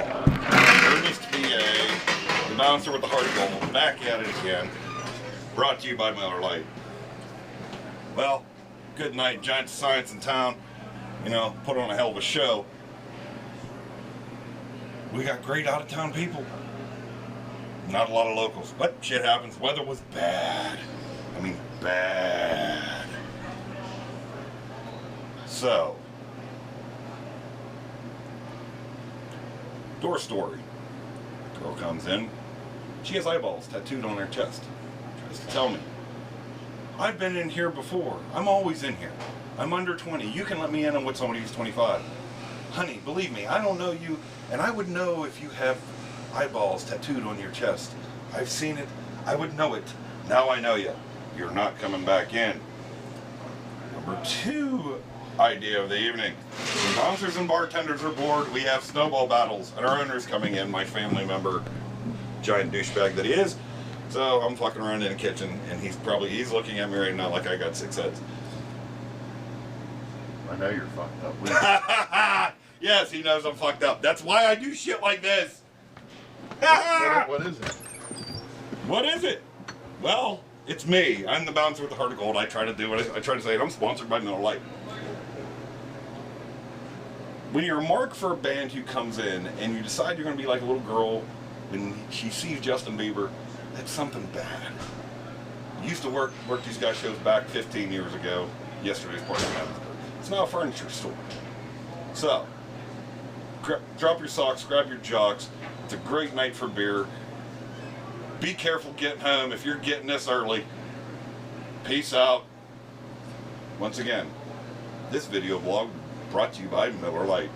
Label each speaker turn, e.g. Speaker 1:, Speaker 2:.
Speaker 1: Ernest PA, the bouncer with the heart of gold, back at it again. Brought to you by Miller Lite. Well, good night, Giants of Science in town. You know, put on a hell of a show. We got great out-of-town people. Not a lot of locals, but shit happens. Weather was bad. I mean, bad. So, door story. Girl comes in. She has eyeballs tattooed on her chest. Tries to tell me, I've been in here before. I'm always in here. I'm under 20. You can let me in with somebody who's 25. Honey, believe me, I don't know you, and I would know if you have eyeballs tattooed on your chest. I've seen it. I would know it. Now I know you. You're not coming back in. Number 2 idea of the evening. When bouncers and bartenders are bored, we have snowball battles, and our owner's coming in, my family member, giant douchebag that he is. So I'm fucking around in the kitchen, and he's looking at me right now like I got 6 heads.
Speaker 2: I know you're fucked up.
Speaker 1: Yes, he knows I'm fucked up. That's why I do shit like this.
Speaker 2: What is it?
Speaker 1: What is it? Well, it's me. I'm the bouncer with the heart of gold. I try to do it. I try to say it. I'm sponsored by Miller Lite. When you're a mark for a band who comes in and you decide you're going to be like a little girl when she sees Justin Bieber, that's something bad. I used to work these guys' shows back 15 years ago. Yesterday's party in Evansburg. It's now a furniture store. So, drop your socks, grab your jocks. It's a great night for beer. Be careful getting home if you're getting this early. Peace out. Once again, this video blog brought to you by Miller Lite.